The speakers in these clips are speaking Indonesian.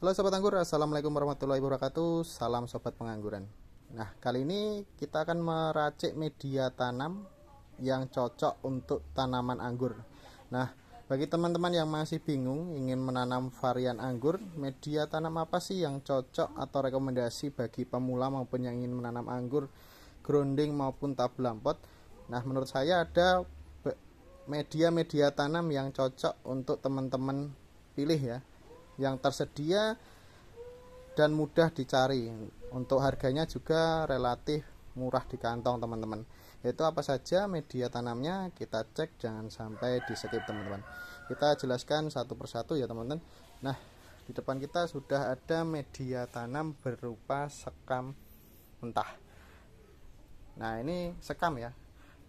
Halo Sobat Anggur, Assalamualaikum warahmatullahi wabarakatuh. Salam Sobat Pengangguran. Nah, kali ini kita akan meracik media tanam yang cocok untuk tanaman anggur. Nah, bagi teman-teman yang masih bingung ingin menanam varian anggur, media tanam apa sih yang cocok atau rekomendasi bagi pemula maupun yang ingin menanam anggur grounding maupun tabula pot? Nah, menurut saya ada media tanam yang cocok untuk teman-teman pilih ya, yang tersedia dan mudah dicari. Untuk harganya juga relatif murah di kantong teman-teman. Itu apa saja media tanamnya, kita cek, jangan sampai di skip teman-teman. Kita jelaskan satu persatu ya teman-teman. Nah, di depan kita sudah ada media tanam berupa sekam mentah. Nah, ini sekam ya.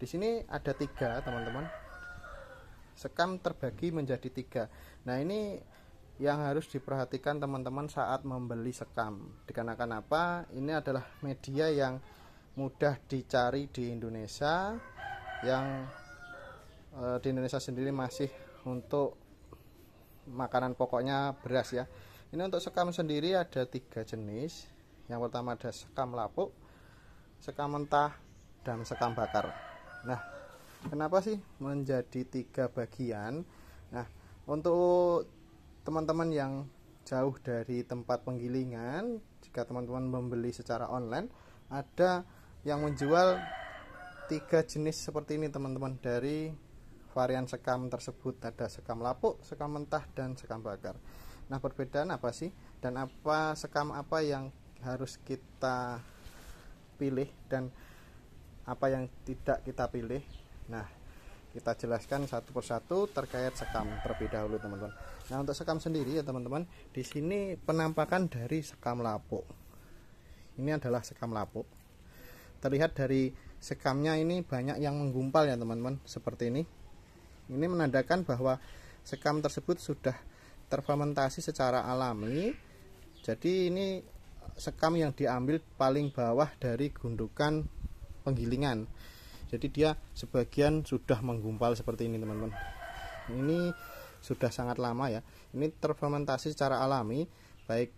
Di sini ada 3 teman-teman. Sekam terbagi menjadi 3. Nah, ini yang harus diperhatikan teman-teman saat membeli sekam. Dikarenakan apa? Ini adalah media yang mudah dicari di Indonesia, yang di Indonesia sendiri masih untuk makanan pokoknya beras ya. Ini untuk sekam sendiri ada 3 jenis. Yang pertama ada sekam lapuk, sekam mentah, dan sekam bakar. Nah, kenapa sih menjadi 3 bagian? Nah, untuk teman-teman yang jauh dari tempat penggilingan, jika teman-teman membeli secara online, ada yang menjual 3 jenis seperti ini teman-teman. Dari varian sekam tersebut ada sekam lapuk, sekam mentah, dan sekam bakar. Nah, perbedaan apa sih, dan apa sekam apa yang harus kita pilih dan apa yang tidak kita pilih? Nah, kita jelaskan satu persatu terkait sekam terlebih dahulu teman-teman. Nah, untuk sekam sendiri ya teman-teman, di sini penampakan dari sekam lapuk. Ini adalah sekam lapuk. Terlihat dari sekamnya ini banyak yang menggumpal ya teman-teman, seperti ini. Ini menandakan bahwa sekam tersebut sudah terfermentasi secara alami. Jadi ini sekam yang diambil paling bawah dari gundukan penggilingan. Jadi dia sebagian sudah menggumpal seperti ini teman-teman. Ini sudah sangat lama ya. Ini terfermentasi secara alami. Baik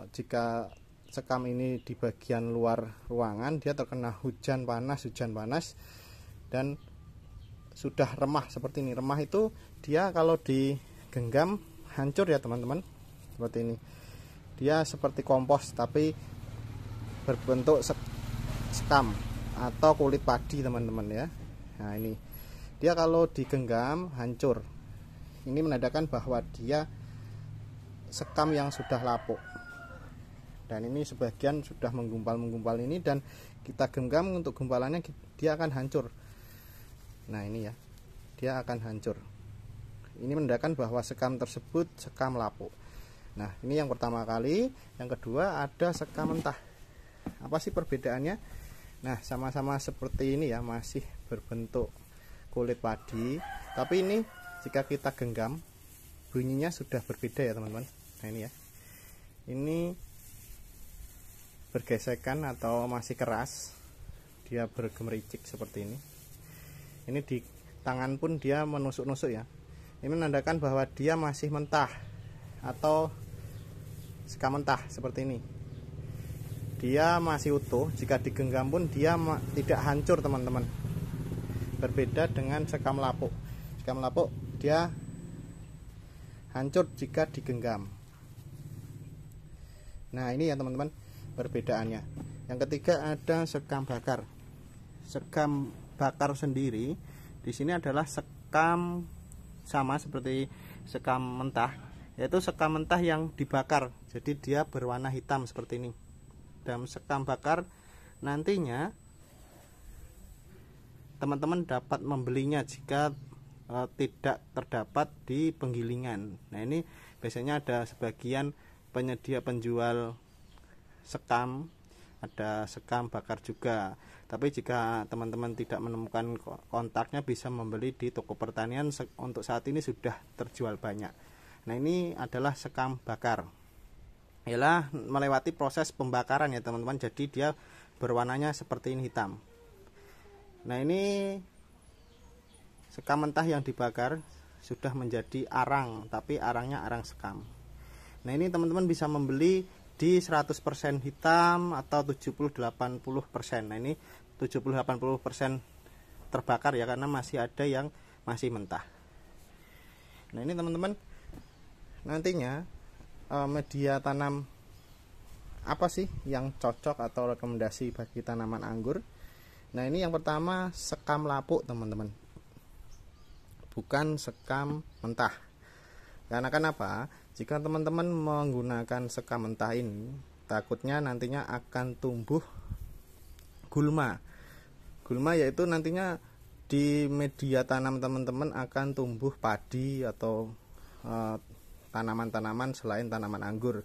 jika sekam ini di bagian luar ruangan, dia terkena hujan panas dan sudah remah seperti ini. Remah itu dia kalau digenggam hancur ya teman-teman. Seperti ini. Dia seperti kompos tapi berbentuk sekam atau kulit padi teman-teman ya. Nah, ini dia kalau digenggam hancur. Ini menandakan bahwa dia sekam yang sudah lapuk. Dan ini sebagian sudah menggumpal ini, dan kita genggam untuk gumpalannya dia akan hancur. Nah, ini ya, dia akan hancur. Ini menandakan bahwa sekam tersebut sekam lapuk. Nah, ini yang pertama kali. Yang kedua ada sekam mentah. Apa sih perbedaannya? Nah, sama-sama seperti ini ya, masih berbentuk kulit padi, tapi ini jika kita genggam bunyinya sudah berbeda ya teman-teman. Nah, ini ya, ini bergesekan atau masih keras, dia bergemericik seperti ini. Ini di tangan pun dia menusuk-nusuk ya. Ini menandakan bahwa dia masih mentah atau sekam mentah seperti ini. Dia masih utuh, jika digenggam pun dia tidak hancur teman-teman. Berbeda dengan sekam lapuk. Sekam lapuk dia hancur jika digenggam. Nah, ini ya teman-teman perbedaannya. Yang ketiga ada sekam bakar. Sekam bakar sendiri di sini adalah sekam sama seperti sekam mentah, yaitu sekam mentah yang dibakar. Jadi dia berwarna hitam seperti ini. Dan sekam bakar nantinya teman-teman dapat membelinya jika tidak terdapat di penggilingan. Nah, ini biasanya ada sebagian penyedia penjual sekam, ada sekam bakar juga. Tapi jika teman-teman tidak menemukan kontaknya, bisa membeli di toko pertanian. Untuk saat ini sudah terjual banyak. Nah, ini adalah sekam bakar. Ialah melewati proses pembakaran ya teman-teman, jadi dia berwarnanya seperti ini, hitam. Nah, ini sekam mentah yang dibakar sudah menjadi arang, tapi arangnya arang sekam. Nah ini teman-teman bisa membeli di 100% hitam atau 70-80%. Nah ini 70-80% terbakar ya, karena masih ada yang masih mentah. Nah ini teman-teman, nantinya media tanam apa sih yang cocok atau rekomendasi bagi tanaman anggur? Nah ini yang pertama, sekam lapuk teman-teman, bukan sekam mentah. Karena kenapa? Jika teman-teman menggunakan sekam mentah ini, takutnya nantinya akan tumbuh gulma. Gulma yaitu nantinya di media tanam teman-teman akan tumbuh padi atau tanaman-tanaman selain tanaman anggur.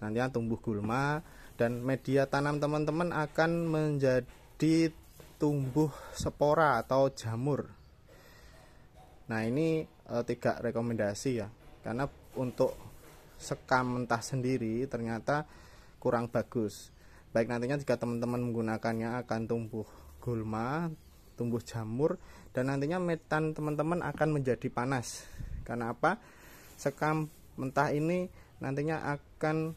Nantinya tumbuh gulma dan media tanam teman-teman akan menjadi tumbuh spora atau jamur. Nah ini tidak rekomendasi ya, karena untuk sekam mentah sendiri ternyata kurang bagus. Baik nantinya jika teman-teman menggunakannya akan tumbuh gulma, tumbuh jamur, dan nantinya metan teman-teman akan menjadi panas. Karena apa? Sekam mentah ini nantinya akan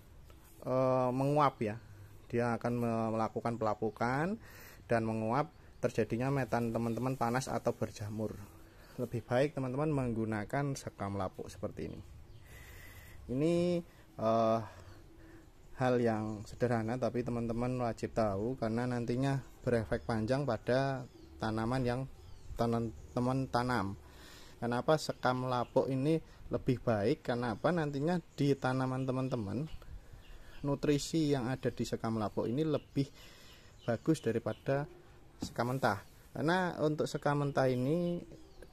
menguap ya, dia akan melakukan pelapukan dan menguap, terjadinya metan teman-teman panas atau berjamur. Lebih baik teman-teman menggunakan sekam lapuk seperti ini. Ini hal yang sederhana tapi teman-teman wajib tahu, karena nantinya berefek panjang pada tanaman yang teman-teman tanam. Kenapa sekam lapuk ini lebih baik? Karena apa? Nantinya di tanaman teman-teman, nutrisi yang ada di sekam lapuk ini lebih bagus daripada sekam mentah. Karena untuk sekam mentah ini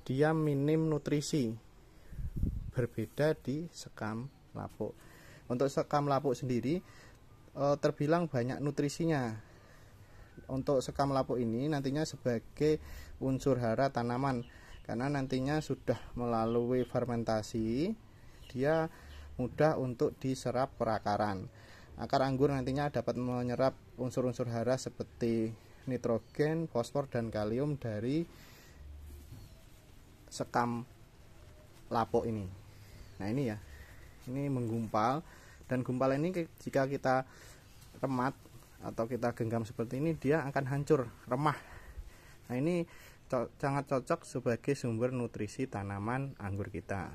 dia minim nutrisi, berbeda di sekam lapuk. Untuk sekam lapuk sendiri terbilang banyak nutrisinya. Untuk sekam lapuk ini nantinya sebagai unsur hara tanaman, karena nantinya sudah melalui fermentasi, dia mudah untuk diserap perakaran. Akar anggur nantinya dapat menyerap unsur-unsur hara seperti nitrogen, fosfor, dan kalium dari sekam lapuk ini. Nah ini ya, ini menggumpal, dan gumpal ini jika kita remat atau kita genggam seperti ini, dia akan hancur, remah. Nah ini sangat cocok sebagai sumber nutrisi tanaman anggur kita.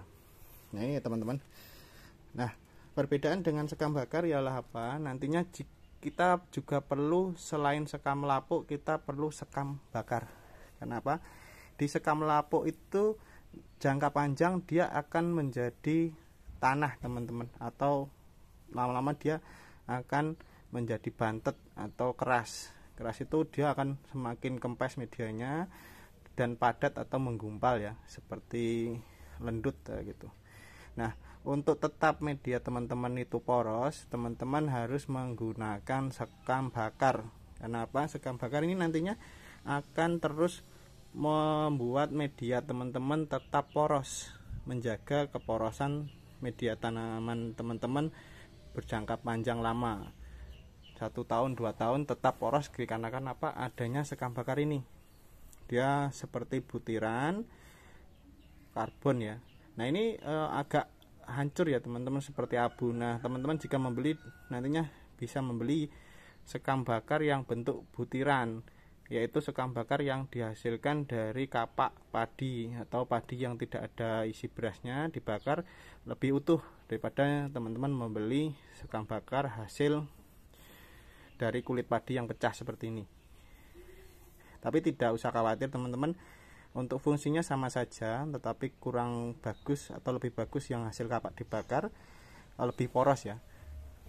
Nah ini ya teman-teman. Nah perbedaan dengan sekam bakar ialah apa? Nantinya kita juga perlu, selain sekam lapuk, kita perlu sekam bakar. Kenapa? Di sekam lapuk itu jangka panjang dia akan menjadi tanah teman-teman, atau lama-lama dia akan menjadi bantet atau keras. Keras itu dia akan semakin kempes medianya dan padat atau menggumpal ya, seperti lendut gitu. Nah untuk tetap media teman-teman itu poros, teman-teman harus menggunakan sekam bakar. Kenapa? Sekam bakar ini nantinya akan terus membuat media teman-teman tetap poros, menjaga keporosan media tanaman teman-teman berjangka panjang lama, 1 tahun 2 tahun tetap poros, dikarenakan apa? Adanya sekam bakar ini. Dia seperti butiran karbon ya. Nah ini agak hancur ya teman-teman, seperti abu. Nah teman-teman jika membeli nantinya bisa membeli sekam bakar yang bentuk butiran, yaitu sekam bakar yang dihasilkan dari kapak padi atau padi yang tidak ada isi berasnya, dibakar lebih utuh daripada teman-teman membeli sekam bakar hasil dari kulit padi yang pecah seperti ini. Tapi tidak usah khawatir teman-teman, untuk fungsinya sama saja, tetapi kurang bagus atau lebih bagus yang hasil kapak dibakar, lebih poros ya.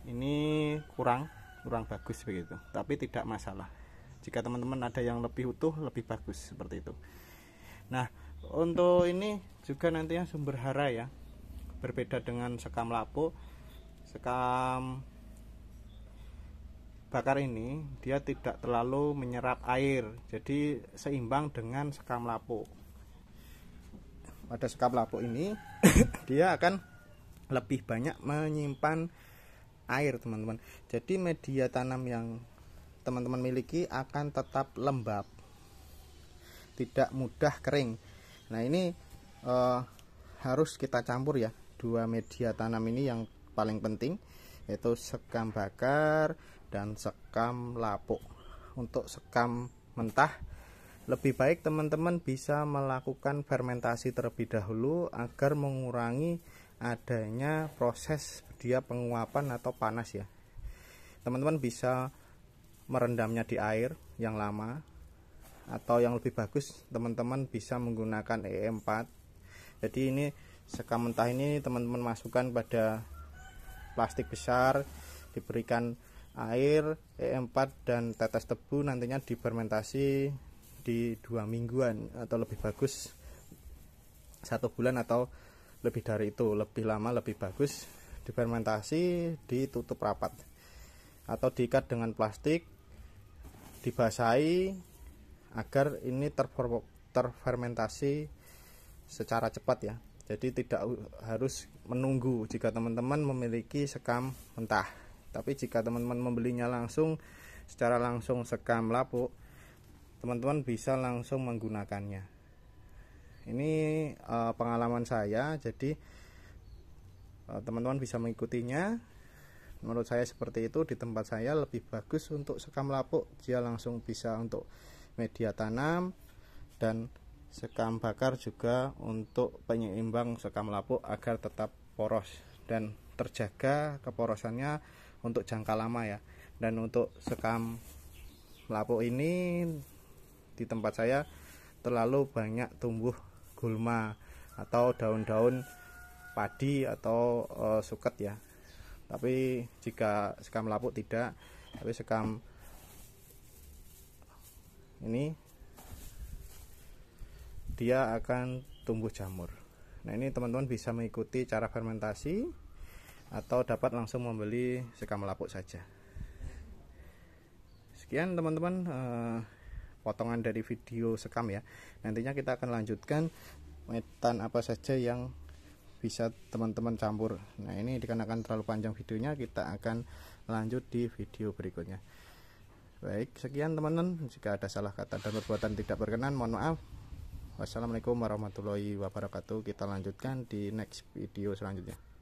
Ini kurang bagus begitu, tapi tidak masalah. Jika teman-teman ada yang lebih utuh, lebih bagus seperti itu. Nah untuk ini juga nantinya sumber hara ya, berbeda dengan sekam lapuk. Sekam bakar ini dia tidak terlalu menyerap air, jadi seimbang dengan sekam lapuk. Pada sekam lapuk ini dia akan lebih banyak menyimpan air teman-teman, jadi media tanam yang teman-teman miliki akan tetap lembab, tidak mudah kering. Nah ini harus kita campur ya, dua media tanam ini yang paling penting, yaitu sekam bakar dan sekam lapuk. Untuk sekam mentah, lebih baik teman-teman bisa melakukan fermentasi terlebih dahulu agar mengurangi adanya proses dia penguapan atau panas ya. Teman-teman bisa merendamnya di air yang lama, atau yang lebih bagus teman-teman bisa menggunakan E4. Jadi ini sekam mentah ini teman-teman masukkan pada plastik besar, diberikan air, E4 dan tetes tebu, nantinya difermentasi di 2 mingguan atau lebih bagus 1 bulan atau lebih dari itu. Lebih lama lebih bagus. Difermentasi, ditutup rapat atau diikat dengan plastik, dibasahi agar ini terfermentasi secara cepat ya. Jadi tidak harus menunggu jika teman-teman memiliki sekam mentah. Tapi jika teman-teman membelinya langsung secara langsung sekam lapuk, teman-teman bisa langsung menggunakannya. Ini pengalaman saya, jadi teman-teman bisa mengikutinya. Menurut saya seperti itu. Di tempat saya lebih bagus untuk sekam lapuk, dia langsung bisa untuk media tanam, dan sekam bakar juga untuk penyeimbang sekam lapuk agar tetap poros dan terjaga keporosannya untuk jangka lama ya. Dan untuk sekam lapuk ini di tempat saya terlalu banyak tumbuh gulma atau daun-daun padi atau suket ya. Tapi jika sekam lapuk tidak, tapi sekam ini dia akan tumbuh jamur. Nah, ini teman-teman bisa mengikuti cara fermentasi atau dapat langsung membeli sekam lapuk saja. Sekian teman-teman potongan dari video sekam ya. Nantinya kita akan lanjutkan metan apa saja yang bisa teman-teman campur. Nah, ini dikarenakan terlalu panjang videonya, kita akan lanjut di video berikutnya. Baik, sekian teman-teman. Jika ada salah kata dan perbuatan tidak berkenan, mohon maaf. Wassalamualaikum warahmatullahi wabarakatuh. Kita lanjutkan di next video selanjutnya.